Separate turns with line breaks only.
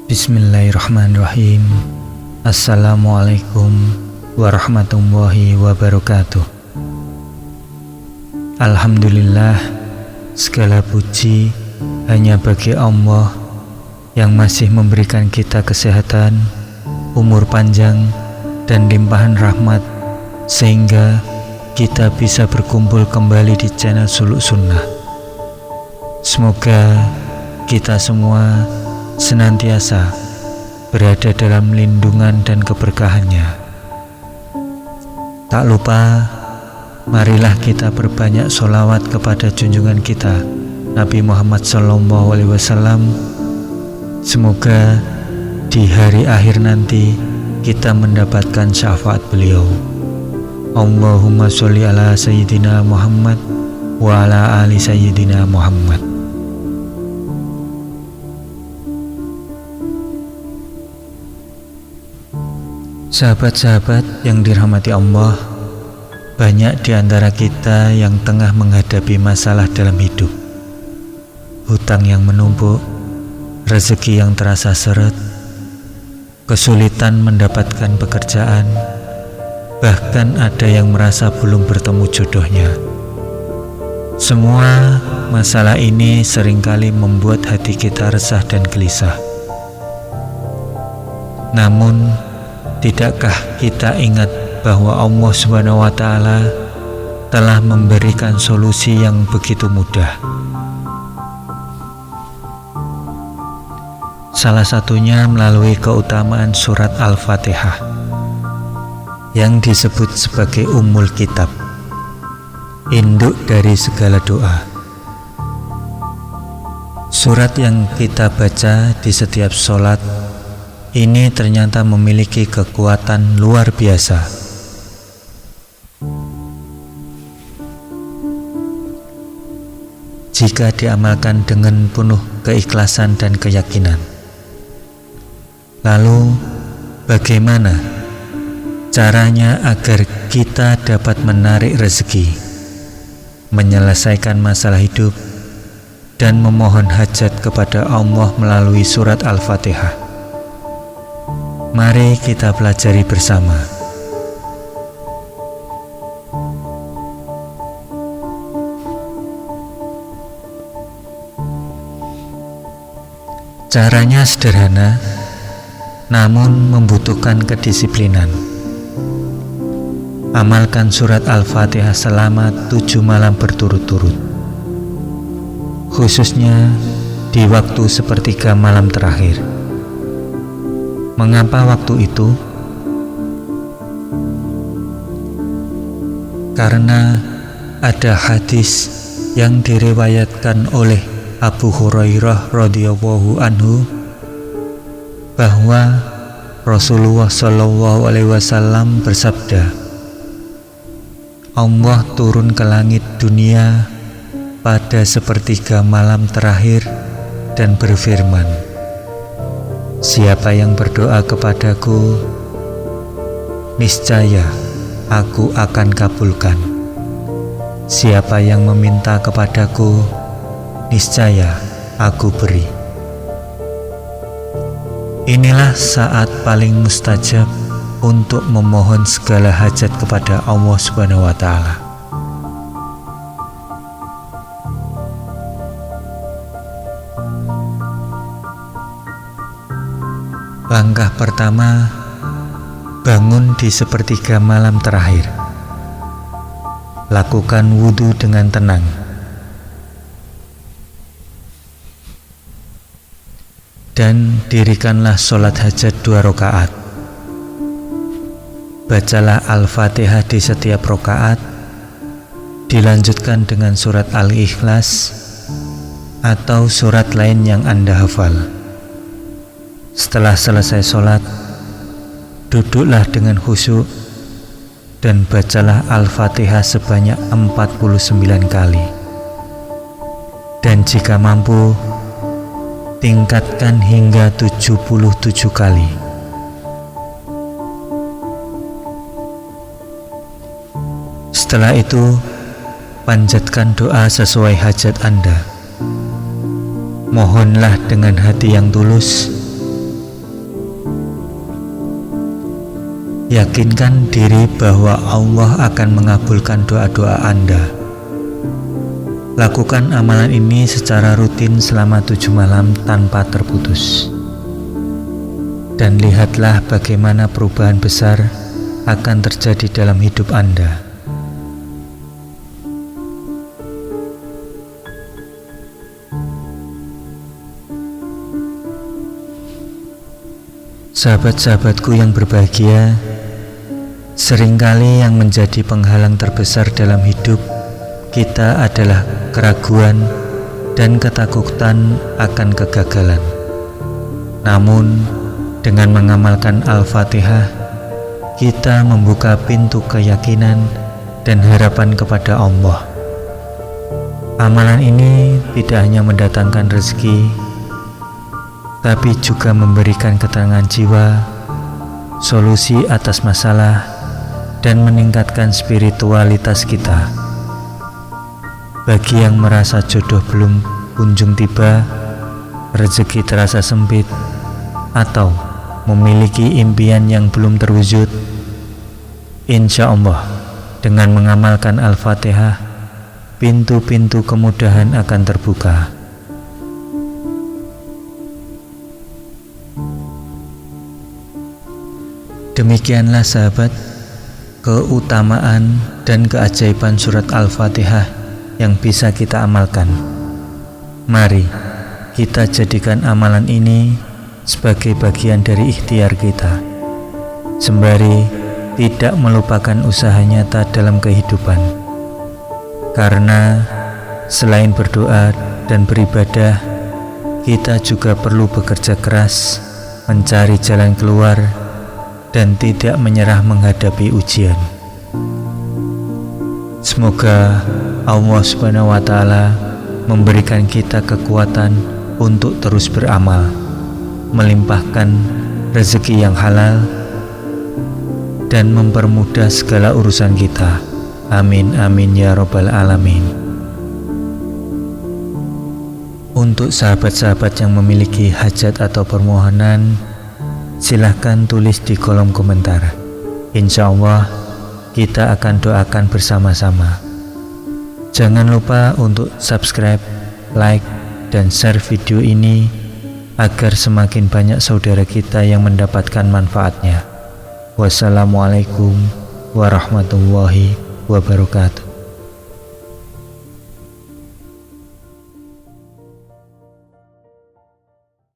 Bismillahirrahmanirrahim. Assalamualaikum warahmatullahi wabarakatuh. Alhamdulillah, segala puji hanya bagi Allah yang masih memberikan kita kesehatan, umur panjang, dan limpahan rahmat sehingga kita bisa berkumpul kembali di channel Suluk Sunnah. Semoga kita semua senantiasa berada dalam lindungan dan keberkahannya. Tak lupa, marilah kita perbanyak sholawat kepada junjungan kita Nabi Muhammad SAW. Semoga di hari akhir nanti kita mendapatkan syafaat beliau. Allahumma sholli ala sayyidina Muhammad wa ala ali sayyidina Muhammad. Sahabat-sahabat yang dirahmati Allah, banyak di antara kita yang tengah menghadapi masalah dalam hidup. Hutang yang menumpuk, rezeki yang terasa seret, kesulitan mendapatkan pekerjaan, bahkan ada yang merasa belum bertemu jodohnya. Semua masalah ini seringkali membuat hati kita resah dan gelisah. Namun, tidakkah kita ingat bahwa Allah SWT telah memberikan solusi yang begitu mudah? Salah satunya melalui keutamaan surat Al-Fatihah yang disebut sebagai Ummul Kitab, induk dari segala doa. Surat yang kita baca di setiap sholat ini ternyata memiliki kekuatan luar biasa. Jika diamalkan dengan penuh keikhlasan dan keyakinan. Lalu, bagaimana caranya agar kita dapat menarik rezeki, menyelesaikan masalah hidup, dan memohon hajat kepada Allah melalui surat Al-Fatihah? Mari kita pelajari bersama. Caranya sederhana, namun membutuhkan kedisiplinan. Amalkan surat Al-Fatihah selama 7 malam berturut-turut, khususnya di waktu sepertiga malam terakhir. Mengapa waktu itu? Karena ada hadis yang diriwayatkan oleh Abu Hurairah radhiyallahu anhu bahwa Rasulullah SAW bersabda, Allah turun ke langit dunia pada sepertiga malam terakhir dan berfirman, siapa yang berdoa kepadaku, niscaya aku akan kabulkan. Siapa yang meminta kepadaku, niscaya aku beri. Inilah saat paling mustajab untuk memohon segala hajat kepada Allah SWT. Langkah pertama, bangun di sepertiga malam terakhir. Lakukan wudhu dengan tenang. Dan dirikanlah sholat hajat 2 rakaat. Bacalah Al-Fatihah di setiap rakaat. Dilanjutkan dengan surat Al-Ikhlas atau surat lain yang Anda hafal. Setelah selesai sholat, duduklah dengan khusyuk dan bacalah Al-Fatihah sebanyak 49 kali. Dan jika mampu, tingkatkan hingga 77 kali. Setelah itu, panjatkan doa sesuai hajat Anda. Mohonlah dengan hati yang tulus Yakinkan diri bahwa Allah akan mengabulkan doa-doa Anda. Lakukan amalan ini secara rutin selama 7 malam tanpa terputus. Dan lihatlah bagaimana perubahan besar akan terjadi dalam hidup Anda. Sahabat-sahabatku yang berbahagia, seringkali yang menjadi penghalang terbesar dalam hidup kita adalah keraguan dan ketakutan akan kegagalan. Namun, dengan mengamalkan Al-Fatihah, kita membuka pintu keyakinan dan harapan kepada Allah. Amalan ini tidak hanya mendatangkan rezeki, tapi juga memberikan ketenangan jiwa, solusi atas masalah, dan meningkatkan spiritualitas kita. Bagi yang merasa jodoh belum kunjung tiba, rezeki terasa sempit, atau memiliki impian yang belum terwujud, insya Allah dengan mengamalkan Al-Fatihah, pintu-pintu kemudahan akan terbuka. Demikianlah sahabat, keutamaan dan keajaiban surat Al-Fatihah yang bisa kita amalkan. Mari kita jadikan amalan ini sebagai bagian dari ikhtiar kita, sembari tidak melupakan usaha nyata dalam kehidupan. Karena selain berdoa dan beribadah, kita juga perlu bekerja keras, mencari jalan keluar, dan tidak menyerah menghadapi ujian. Semoga Allah Subhanahu wa Ta'ala memberikan kita kekuatan untuk terus beramal, melimpahkan rezeki yang halal, dan mempermudah segala urusan kita. Amin amin ya robbal alamin. Untuk sahabat-sahabat yang memiliki hajat atau permohonan, silahkan tulis di kolom komentar. Insya Allah kita akan doakan bersama-sama. Jangan lupa untuk subscribe, like, dan share video ini agar semakin banyak saudara kita yang mendapatkan manfaatnya. Wassalamualaikum warahmatullahi wabarakatuh.